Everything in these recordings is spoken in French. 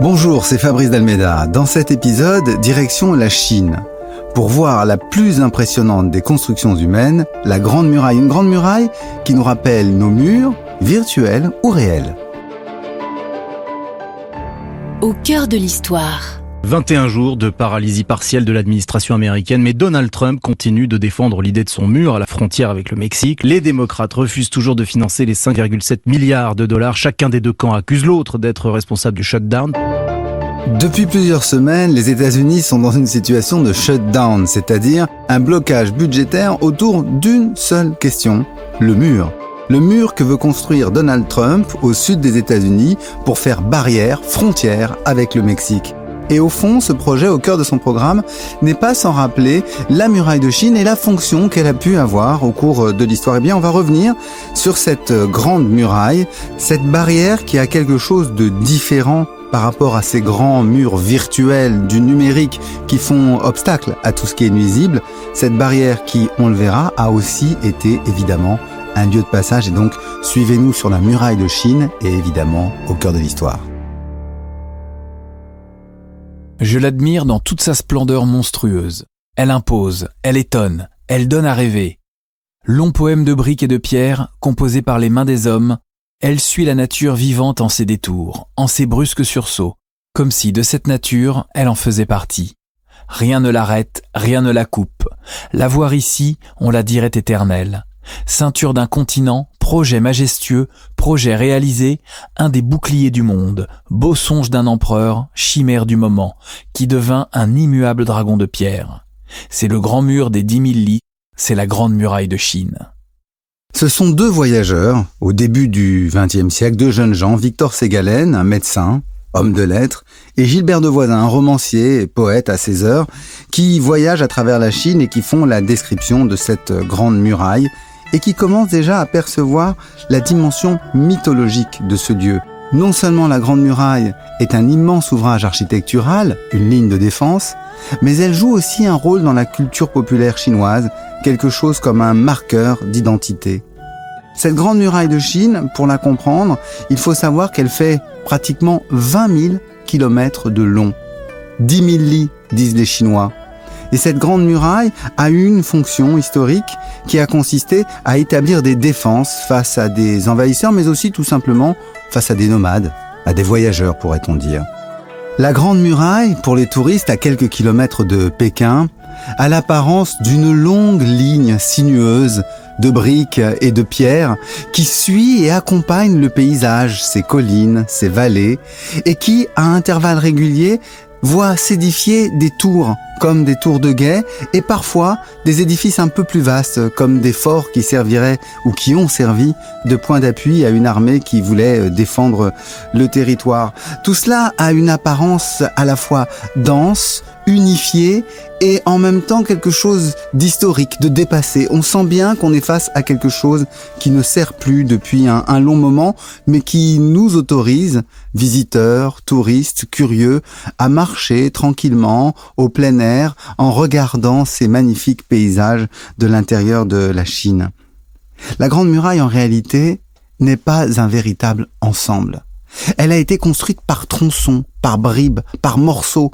Bonjour, c'est Fabrice Dalméda. Dans cet épisode, direction la Chine. Pour voir la plus impressionnante des constructions humaines, la Grande Muraille. Une grande muraille qui nous rappelle nos murs, virtuels ou réels. Au cœur de l'histoire. 21 jours de paralysie partielle de l'administration américaine, mais Donald Trump continue de défendre l'idée de son mur à la frontière avec le Mexique. Les démocrates refusent toujours de financer les 5,7 milliards de dollars. Chacun des deux camps accuse l'autre d'être responsable du shutdown. Depuis plusieurs semaines, les États-Unis sont dans une situation de shutdown, c'est-à-dire un blocage budgétaire autour d'une seule question, le mur. Le mur que veut construire Donald Trump au sud des États-Unis pour faire barrière, frontière avec le Mexique. Et au fond, ce projet, au cœur de son programme, n'est pas sans rappeler la muraille de Chine et la fonction qu'elle a pu avoir au cours de l'histoire. Eh bien, on va revenir sur cette grande muraille, cette barrière qui a quelque chose de différent par rapport à ces grands murs virtuels du numérique qui font obstacle à tout ce qui est nuisible. Cette barrière qui, on le verra, a aussi été évidemment un lieu de passage. Et donc, suivez-nous sur la muraille de Chine et évidemment au cœur de l'histoire. Je l'admire dans toute sa splendeur monstrueuse. Elle impose, elle étonne, elle donne à rêver. Long poème de briques et de pierres, composé par les mains des hommes, elle suit la nature vivante en ses détours, en ses brusques sursauts, comme si de cette nature, elle en faisait partie. Rien ne l'arrête, rien ne la coupe. La voir ici, on la dirait éternelle. Ceinture d'un continent, projet majestueux, projet réalisé, un des boucliers du monde, beau songe d'un empereur, chimère du moment, qui devint un immuable dragon de pierre. C'est le grand mur des 10 000 lits, c'est la grande muraille de Chine. Ce sont deux voyageurs, au début du XXe siècle, deux jeunes gens, Victor Ségalen, un médecin, homme de lettres, et Gilbert Devoisin, un romancier et poète à ses heures, qui voyagent à travers la Chine et qui font la description de cette grande muraille, et qui commence déjà à percevoir la dimension mythologique de ce lieu. Non seulement la Grande Muraille est un immense ouvrage architectural, une ligne de défense, mais elle joue aussi un rôle dans la culture populaire chinoise, quelque chose comme un marqueur d'identité. Cette Grande Muraille de Chine, pour la comprendre, il faut savoir qu'elle fait pratiquement 20 000 kilomètres de long. 10 000 lits, disent les Chinois. Et cette grande muraille a eu une fonction historique qui a consisté à établir des défenses face à des envahisseurs, mais aussi tout simplement face à des nomades, à des voyageurs pourrait-on dire. La grande muraille, pour les touristes à quelques kilomètres de Pékin, a l'apparence d'une longue ligne sinueuse de briques et de pierres qui suit et accompagne le paysage, ses collines, ses vallées, et qui, à intervalles réguliers, voit s'édifier des tours, comme des tours de guet, et parfois des édifices un peu plus vastes, comme des forts qui serviraient ou qui ont servi de point d'appui à une armée qui voulait défendre le territoire. Tout cela a une apparence à la fois dense, unifiée, et en même temps quelque chose d'historique, de dépassé. On sent bien qu'on est face à quelque chose qui ne sert plus depuis un long moment, mais qui nous autorise, visiteurs, touristes, curieux, à marcher tranquillement au plein air en regardant ces magnifiques paysages de l'intérieur de la Chine. La Grande Muraille, en réalité, n'est pas un véritable ensemble. Elle a été construite par tronçons, par bribes, par morceaux,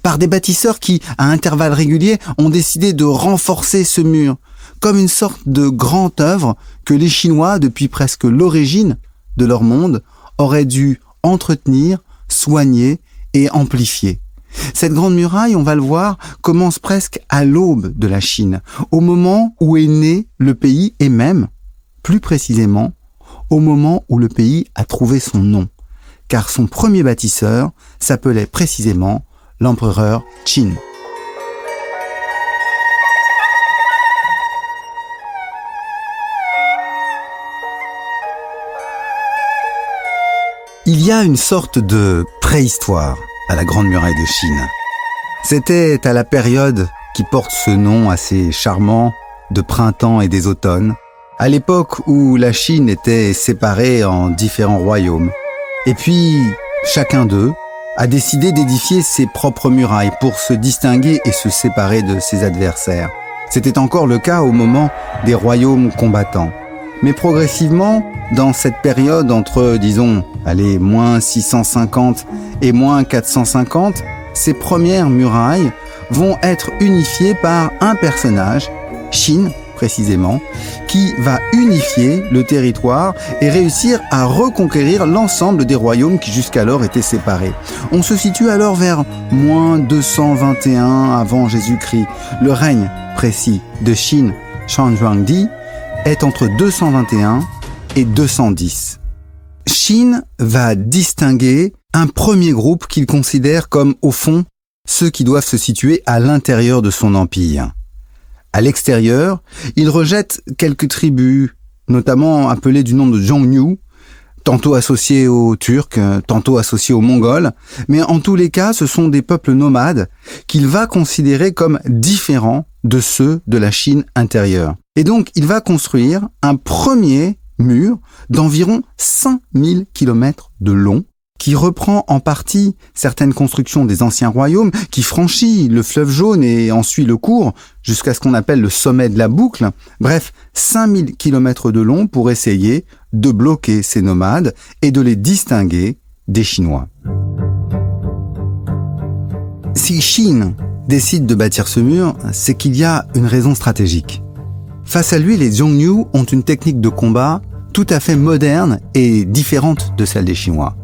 par des bâtisseurs qui, à intervalles réguliers, ont décidé de renforcer ce mur, comme une sorte de grande œuvre que les Chinois, depuis presque l'origine de leur monde, auraient dû entretenir, soigner et amplifier. Cette grande muraille, on va le voir, commence presque à l'aube de la Chine, au moment où est né le pays et même, plus précisément, au moment où le pays a trouvé son nom, car son premier bâtisseur s'appelait précisément l'empereur Qin. Il y a une sorte de préhistoire à la Grande Muraille de Chine. C'était à la période qui porte ce nom assez charmant de printemps et des automnes, à l'époque où la Chine était séparée en différents royaumes. Et puis, chacun d'eux a décidé d'édifier ses propres murailles pour se distinguer et se séparer de ses adversaires. C'était encore le cas au moment des royaumes combattants. Mais progressivement, dans cette période entre, disons, moins 650 et moins 450, ces premières murailles vont être unifiées par un personnage, Shin précisément, qui va unifier le territoire et réussir à reconquérir l'ensemble des royaumes qui jusqu'alors étaient séparés. On se situe alors vers moins 221 avant Jésus-Christ. Le règne précis de Shin Xuanzangdi est entre 221 et 210. Shin va distinguer un premier groupe qu'il considère comme, au fond, ceux qui doivent se situer à l'intérieur de son empire. À l'extérieur, il rejette quelques tribus, notamment appelées du nom de Xiongnu, tantôt associées aux Turcs, tantôt associées aux Mongols, mais en tous les cas, ce sont des peuples nomades qu'il va considérer comme différents de ceux de la Chine intérieure. Et donc, il va construire un premier mur d'environ 5000 km de long, qui reprend en partie certaines constructions des anciens royaumes, qui franchit le fleuve Jaune et en suit le cours jusqu'à ce qu'on appelle le sommet de la boucle. Bref, 5000 km de long pour essayer de bloquer ces nomades et de les distinguer des Chinois. Si Shin décide de bâtir ce mur, c'est qu'il y a une raison stratégique. Face à lui, les Xiongnu ont une technique de combat tout à fait moderne et différente de celle des Chinois.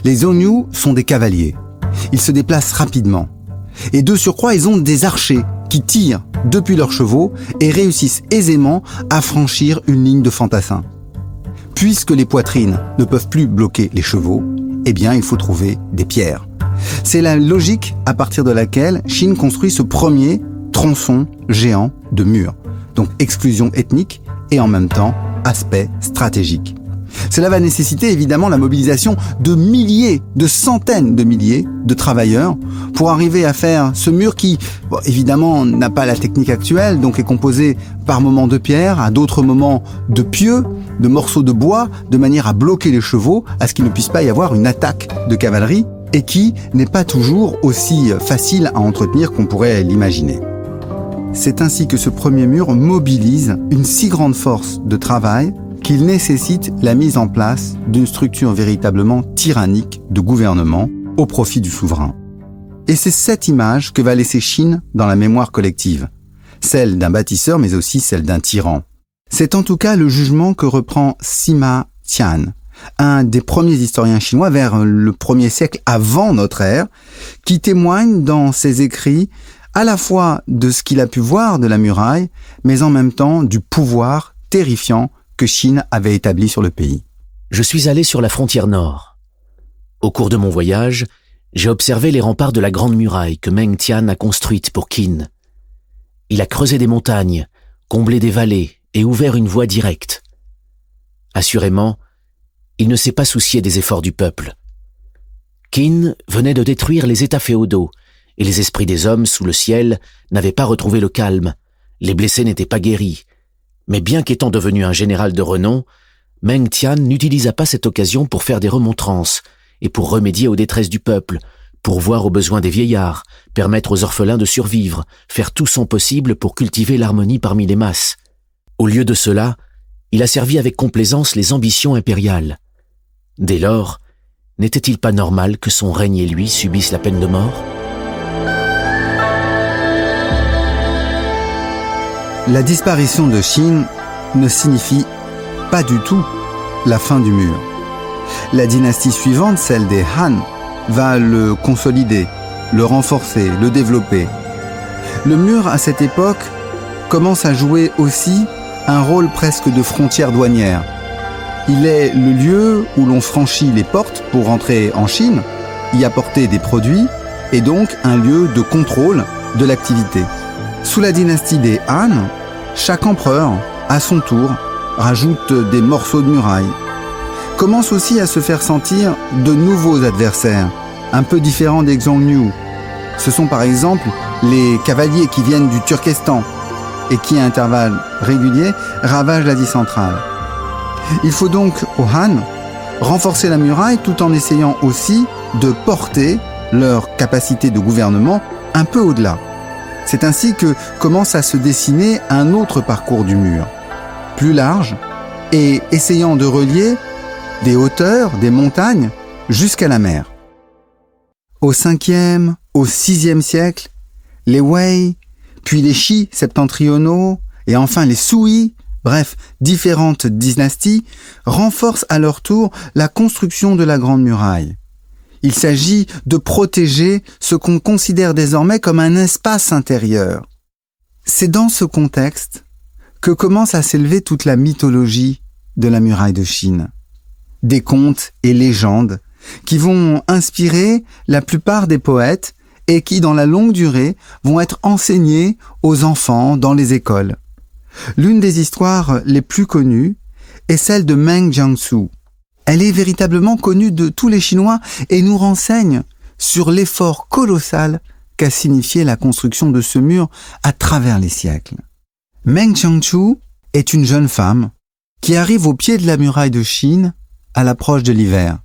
Les Xiongnu sont des cavaliers. Ils se déplacent rapidement. Et de surcroît, ils ont des archers qui tirent depuis leurs chevaux et réussissent aisément à franchir une ligne de fantassins. Puisque les poitrines ne peuvent plus bloquer les chevaux, eh bien, il faut trouver des pierres. C'est la logique à partir de laquelle Shin construit ce premier tronçon géant de mur. Donc exclusion ethnique et en même temps aspect stratégique. Cela va nécessiter évidemment la mobilisation de milliers, de centaines de milliers de travailleurs pour arriver à faire ce mur qui, évidemment, n'a pas la technique actuelle, donc est composé par moments de pierre, à d'autres moments de pieux, de morceaux de bois, de manière à bloquer les chevaux, à ce qu'il ne puisse pas y avoir une attaque de cavalerie, et qui n'est pas toujours aussi facile à entretenir qu'on pourrait l'imaginer. C'est ainsi que ce premier mur mobilise une si grande force de travail qu'il nécessite la mise en place d'une structure véritablement tyrannique de gouvernement au profit du souverain. Et c'est cette image que va laisser Shin dans la mémoire collective, celle d'un bâtisseur mais aussi celle d'un tyran. C'est en tout cas le jugement que reprend Sima Qian, un des premiers historiens chinois vers le 1er siècle avant notre ère, qui témoigne dans ses écrits à la fois de ce qu'il a pu voir de la muraille, mais en même temps du pouvoir terrifiant que Shin avait établi sur le pays. Je suis allé sur la frontière nord. Au cours de mon voyage, j'ai observé les remparts de la Grande Muraille que Meng Tian a construite pour Qin. Il a creusé des montagnes, comblé des vallées et ouvert une voie directe. Assurément, il ne s'est pas soucié des efforts du peuple. Qin venait de détruire les États féodaux et les esprits des hommes sous le ciel n'avaient pas retrouvé le calme. Les blessés n'étaient pas guéris. Mais bien qu'étant devenu un général de renom, Meng Tian n'utilisa pas cette occasion pour faire des remontrances et pour remédier aux détresses du peuple, pourvoir aux besoins des vieillards, permettre aux orphelins de survivre, faire tout son possible pour cultiver l'harmonie parmi les masses. Au lieu de cela, il a servi avec complaisance les ambitions impériales. Dès lors, n'était-il pas normal que son règne et lui subissent la peine de mort ? La disparition de Shin ne signifie pas du tout la fin du mur. La dynastie suivante, celle des Han, va le consolider, le renforcer, le développer. Le mur, à cette époque, commence à jouer aussi un rôle presque de frontière douanière. Il est le lieu où l'on franchit les portes pour rentrer en Chine, y apporter des produits, et donc un lieu de contrôle de l'activité. Sous la dynastie des Han, chaque empereur, à son tour, rajoute des morceaux de muraille. Commence aussi à se faire sentir de nouveaux adversaires, un peu différents des Xiongnu. Ce sont par exemple les cavaliers qui viennent du Turkestan et qui, à intervalles réguliers, ravagent l'Asie centrale. Il faut donc aux Han renforcer la muraille tout en essayant aussi de porter leur capacité de gouvernement un peu au-delà. C'est ainsi que commence à se dessiner un autre parcours du mur, plus large, et essayant de relier des hauteurs, des montagnes, jusqu'à la mer. Au 5e, au 6e siècle, les Wei, puis les Qi septentrionaux, et enfin les Sui, bref, différentes dynasties, renforcent à leur tour la construction de la Grande Muraille. Il s'agit de protéger ce qu'on considère désormais comme un espace intérieur. C'est dans ce contexte que commence à s'élever toute la mythologie de la muraille de Chine. Des contes et légendes qui vont inspirer la plupart des poètes et qui, dans la longue durée, vont être enseignés aux enfants dans les écoles. L'une des histoires les plus connues est celle de Meng Jiangsu. Elle est véritablement connue de tous les Chinois et nous renseigne sur l'effort colossal qu'a signifié la construction de ce mur à travers les siècles. Meng Jiangsu est une jeune femme qui arrive au pied de la muraille de Chine à l'approche de l'hiver.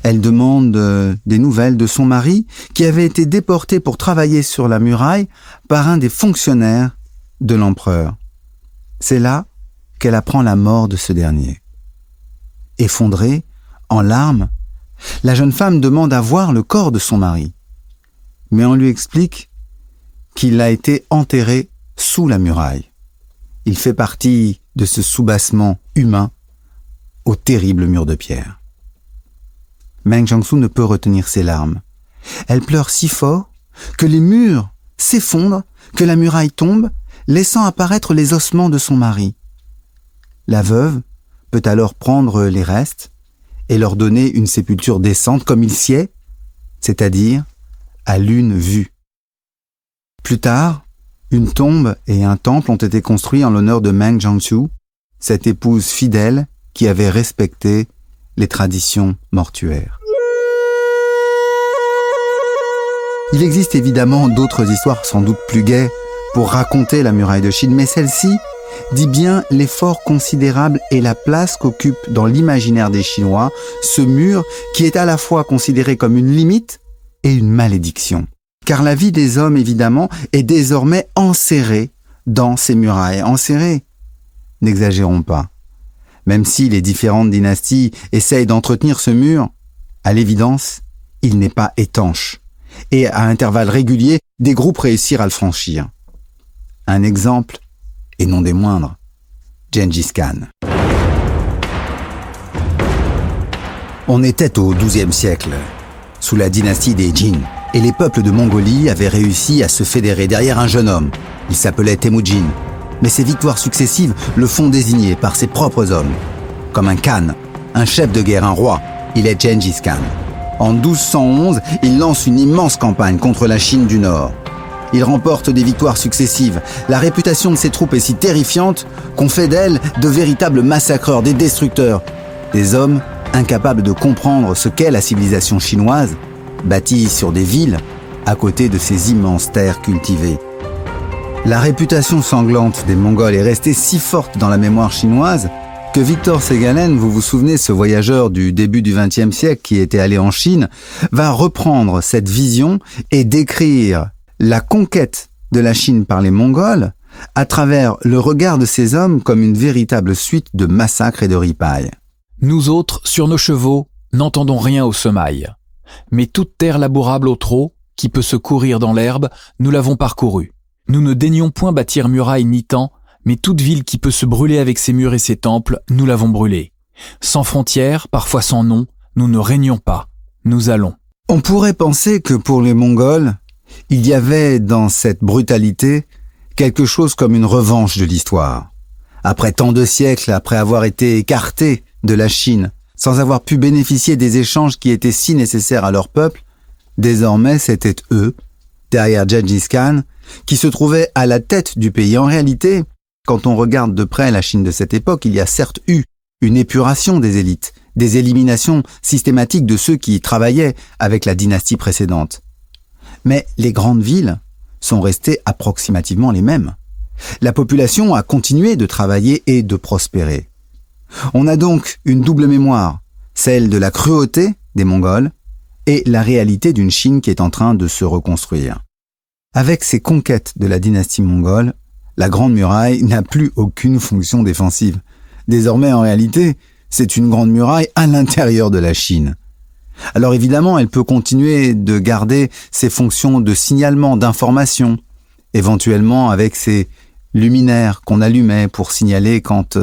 Elle demande des nouvelles de son mari qui avait été déporté pour travailler sur la muraille par un des fonctionnaires de l'empereur. C'est là qu'elle apprend la mort de ce dernier. Effondrée, en larmes, la jeune femme demande à voir le corps de son mari. Mais on lui explique qu'il a été enterré sous la muraille. Il fait partie de ce soubassement humain au terrible mur de pierre. Meng Jiangsu ne peut retenir ses larmes. Elle pleure si fort que les murs s'effondrent, que la muraille tombe, laissant apparaître les ossements de son mari. La veuve peut alors prendre les restes et leur donner une sépulture décente comme il sied, c'est-à-dire à l'une vue. Plus tard, une tombe et un temple ont été construits en l'honneur de Meng Jiangsu, cette épouse fidèle qui avait respecté les traditions mortuaires. Il existe évidemment d'autres histoires sans doute plus gaies pour raconter la muraille de Chine, mais celle-ci dit bien l'effort considérable et la place qu'occupe dans l'imaginaire des Chinois ce mur qui est à la fois considéré comme une limite et une malédiction. Car la vie des hommes, évidemment, est désormais enserrée dans ces murailles. Enserrée, n'exagérons pas. Même si les différentes dynasties essayent d'entretenir ce mur, à l'évidence, il n'est pas étanche. Et à intervalles réguliers, des groupes réussirent à le franchir. Un exemple, et non des moindres, Gengis Khan. On était au XIIe siècle, sous la dynastie des Jin, et les peuples de Mongolie avaient réussi à se fédérer derrière un jeune homme. Il s'appelait Temujin, mais ses victoires successives le font désigner par ses propres hommes. Comme un Khan, un chef de guerre, un roi, il est Gengis Khan. En 1211, il lance une immense campagne contre la Chine du Nord. Il remporte des victoires successives. La réputation de ses troupes est si terrifiante qu'on fait d'elles de véritables massacreurs, des destructeurs. Des hommes incapables de comprendre ce qu'est la civilisation chinoise, bâtie sur des villes à côté de ces immenses terres cultivées. La réputation sanglante des Mongols est restée si forte dans la mémoire chinoise que Victor Ségalen, vous vous souvenez, ce voyageur du début du XXe siècle qui était allé en Chine, va reprendre cette vision et décrire la conquête de la Chine par les Mongols à travers le regard de ces hommes comme une véritable suite de massacres et de ripailles. Nous autres, sur nos chevaux, n'entendons rien au semail. Mais toute terre labourable au trot, qui peut se courir dans l'herbe, nous l'avons parcourue. Nous ne daignons point bâtir muraille ni temps, mais toute ville qui peut se brûler avec ses murs et ses temples, nous l'avons brûlée. Sans frontières, parfois sans nom, nous ne régnons pas. Nous allons. On pourrait penser que pour les Mongols, il y avait dans cette brutalité quelque chose comme une revanche de l'histoire. Après tant de siècles, après avoir été écartés de la Chine, sans avoir pu bénéficier des échanges qui étaient si nécessaires à leur peuple, désormais c'était eux, derrière Gengis Khan, qui se trouvaient à la tête du pays. En réalité, quand on regarde de près la Chine de cette époque, il y a certes eu une épuration des élites, des éliminations systématiques de ceux qui y travaillaient avec la dynastie précédente. Mais les grandes villes sont restées approximativement les mêmes. La population a continué de travailler et de prospérer. On a donc une double mémoire, celle de la cruauté des Mongols et la réalité d'une Chine qui est en train de se reconstruire. Avec ces conquêtes de la dynastie mongole, la Grande Muraille n'a plus aucune fonction défensive. Désormais, en réalité, c'est une grande muraille à l'intérieur de la Chine. Alors évidemment, elle peut continuer de garder ses fonctions de signalement, d'information, éventuellement avec ses luminaires qu'on allumait pour signaler quand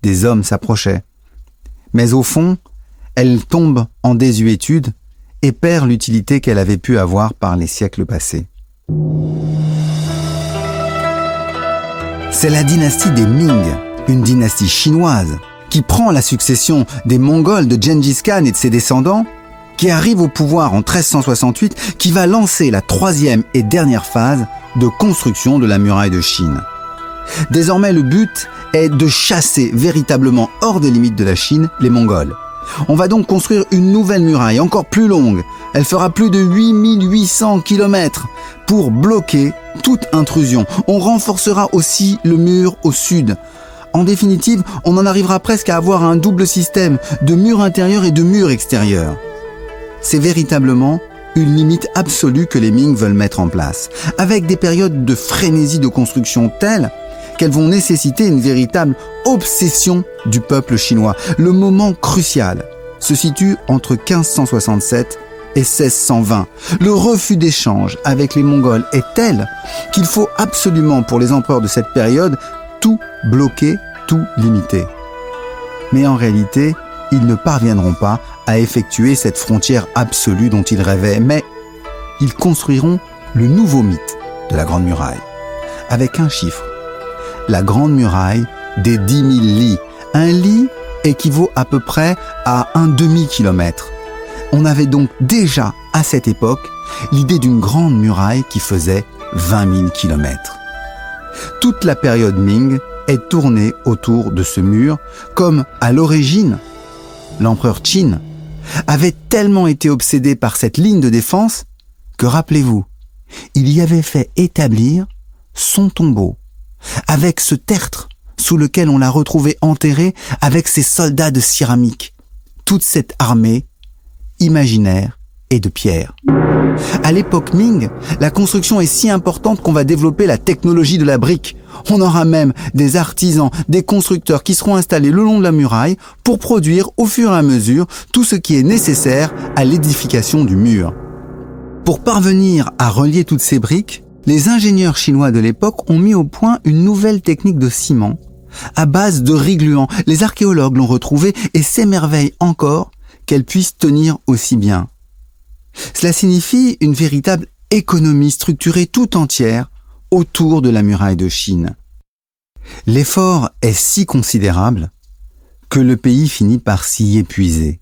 des hommes s'approchaient. Mais au fond, elle tombe en désuétude et perd l'utilité qu'elle avait pu avoir par les siècles passés. C'est la dynastie des Ming, une dynastie chinoise, qui prend la succession des Mongols de Gengis Khan et de ses descendants, qui arrive au pouvoir en 1368, qui va lancer la troisième et dernière phase de construction de la muraille de Chine. Désormais, le but est de chasser véritablement hors des limites de la Chine les Mongols. On va donc construire une nouvelle muraille, encore plus longue. Elle fera plus de 8800 km pour bloquer toute intrusion. On renforcera aussi le mur au sud. En définitive, on en arrivera presque à avoir un double système de mur intérieur et de mur extérieur. C'est véritablement une limite absolue que les Ming veulent mettre en place, avec des périodes de frénésie de construction telles qu'elles vont nécessiter une véritable obsession du peuple chinois. Le moment crucial se situe entre 1567 et 1620. Le refus d'échange avec les Mongols est tel qu'il faut absolument pour les empereurs de cette période tout bloquer, tout limiter. Mais en réalité, ils ne parviendront pas à effectuer cette frontière absolue dont ils rêvaient, mais ils construiront le nouveau mythe de la Grande Muraille, avec un chiffre. La Grande Muraille des 10 000 lits. Un lit équivaut à peu près à un demi-kilomètre. On avait donc déjà, à cette époque, l'idée d'une grande muraille qui faisait 20 000 kilomètres. Toute la période Ming est tournée autour de ce mur, comme à l'origine, l'empereur Qin avait tellement été obsédé par cette ligne de défense que, rappelez-vous, il y avait fait établir son tombeau, avec ce tertre sous lequel on l'a retrouvé enterré avec ses soldats de céramique, toute cette armée imaginaire et de pierre. À l'époque Ming, la construction est si importante qu'on va développer la technologie de la brique. On aura même des artisans, des constructeurs qui seront installés le long de la muraille pour produire au fur et à mesure tout ce qui est nécessaire à l'édification du mur. Pour parvenir à relier toutes ces briques, les ingénieurs chinois de l'époque ont mis au point une nouvelle technique de ciment à base de riz gluant. Les archéologues l'ont retrouvée et s'émerveillent encore qu'elle puisse tenir aussi bien. Cela signifie une véritable économie structurée tout entière autour de la muraille de Chine. L'effort est si considérable que le pays finit par s'y épuiser.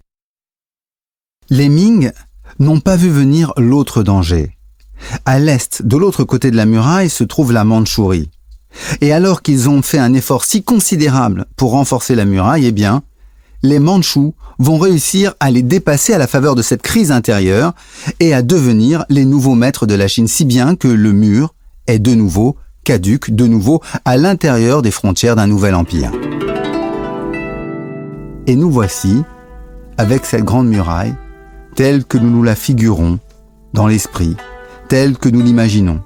Les Ming n'ont pas vu venir l'autre danger. À l'est, de l'autre côté de la muraille, se trouve la Mandchourie. Et alors qu'ils ont fait un effort si considérable pour renforcer la muraille, eh bien, les Mandchous vont réussir à les dépasser à la faveur de cette crise intérieure et à devenir les nouveaux maîtres de la Chine, si bien que le mur est de nouveau caduc, de nouveau à l'intérieur des frontières d'un nouvel empire. Et nous voici, avec cette grande muraille, telle que nous nous la figurons dans l'esprit, telle que nous l'imaginons.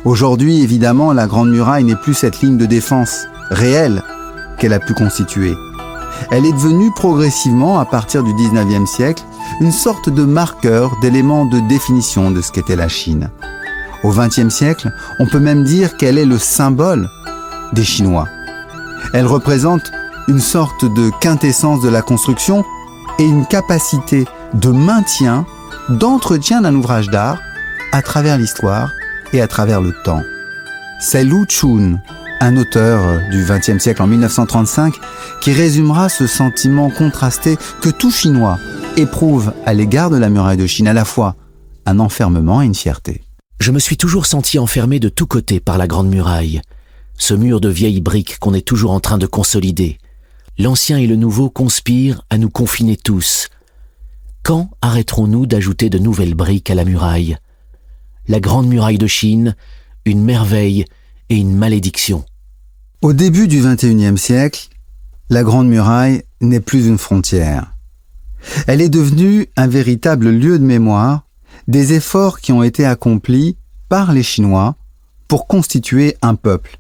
Aujourd'hui, évidemment, la grande muraille n'est plus cette ligne de défense réelle qu'elle a pu constituer. Elle est devenue progressivement, à partir du 19e siècle, une sorte de marqueur, d'élément de définition de ce qu'était la Chine. Au 20e siècle, on peut même dire qu'elle est le symbole des Chinois. Elle représente une sorte de quintessence de la construction et une capacité de maintien, d'entretien d'un ouvrage d'art à travers l'histoire et à travers le temps. C'est Lu Xun, un auteur du XXe siècle en 1935, qui résumera ce sentiment contrasté que tout Chinois éprouve à l'égard de la muraille de Chine, à la fois un enfermement et une fierté. Je me suis toujours senti enfermé de tous côtés par la Grande Muraille, ce mur de vieilles briques qu'on est toujours en train de consolider. L'ancien et le nouveau conspirent à nous confiner tous. Quand arrêterons-nous d'ajouter de nouvelles briques à la muraille ? La Grande Muraille de Chine, une merveille et une malédiction. Au début du XXIe siècle, la Grande Muraille n'est plus une frontière. Elle est devenue un véritable lieu de mémoire des efforts qui ont été accomplis par les Chinois pour constituer un peuple.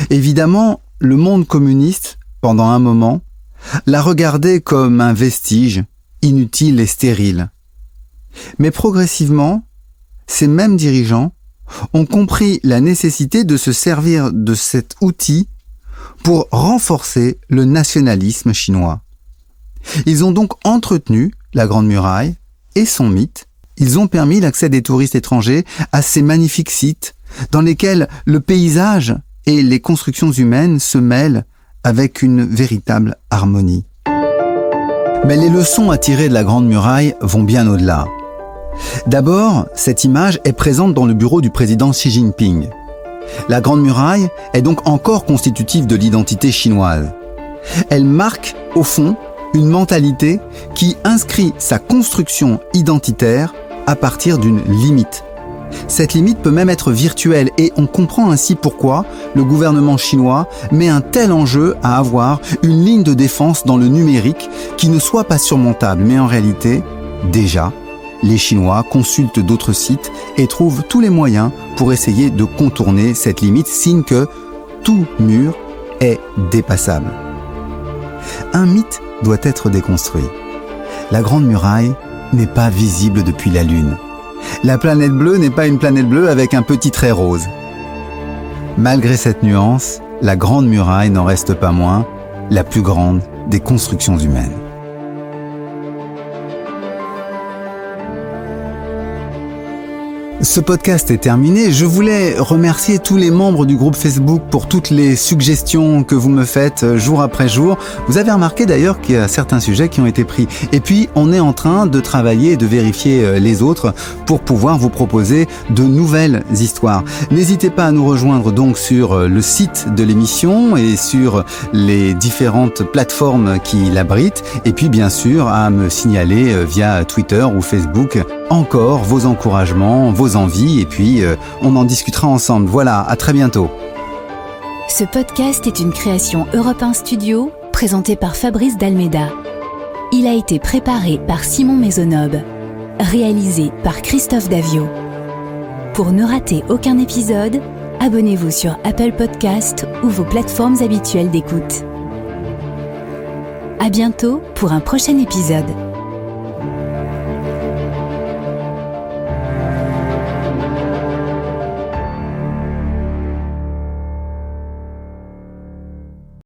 Évidemment, le monde communiste pendant un moment, la regardaient comme un vestige, inutile et stérile. Mais progressivement, ces mêmes dirigeants ont compris la nécessité de se servir de cet outil pour renforcer le nationalisme chinois. Ils ont donc entretenu la Grande Muraille et son mythe. Ils ont permis l'accès des touristes étrangers à ces magnifiques sites dans lesquels le paysage et les constructions humaines se mêlent avec une véritable harmonie. Mais les leçons à tirer de la Grande Muraille vont bien au-delà. D'abord, cette image est présente dans le bureau du président Xi Jinping. La Grande Muraille est donc encore constitutive de l'identité chinoise. Elle marque, au fond, une mentalité qui inscrit sa construction identitaire à partir d'une limite. Cette limite peut même être virtuelle et on comprend ainsi pourquoi le gouvernement chinois met un tel enjeu à avoir une ligne de défense dans le numérique qui ne soit pas surmontable. Mais en réalité, déjà, les Chinois consultent d'autres sites et trouvent tous les moyens pour essayer de contourner cette limite, signe que tout mur est dépassable. Un mythe doit être déconstruit. La Grande Muraille n'est pas visible depuis la Lune. La planète bleue n'est pas une planète bleue avec un petit trait rose. Malgré cette nuance, la Grande Muraille n'en reste pas moins la plus grande des constructions humaines. Ce podcast est terminé. Je voulais remercier tous les membres du groupe Facebook pour toutes les suggestions que vous me faites jour après jour. Vous avez remarqué d'ailleurs qu'il y a certains sujets qui ont été pris. Et puis, on est en train de travailler et de vérifier les autres pour pouvoir vous proposer de nouvelles histoires. N'hésitez pas à nous rejoindre donc sur le site de l'émission et sur les différentes plateformes qui l'abritent. Et puis, bien sûr, à me signaler via Twitter ou Facebook encore vos encouragements, vos envies, et puis on en discutera ensemble. Voilà, à très bientôt. Ce podcast est une création Europe 1 Studio, présentée par Fabrice Dalméda. Il a été préparé par Simon Maisonneuve, réalisé par Christophe Davio. Pour ne rater aucun épisode, abonnez-vous sur Apple Podcast ou vos plateformes habituelles d'écoute. À bientôt pour un prochain épisode.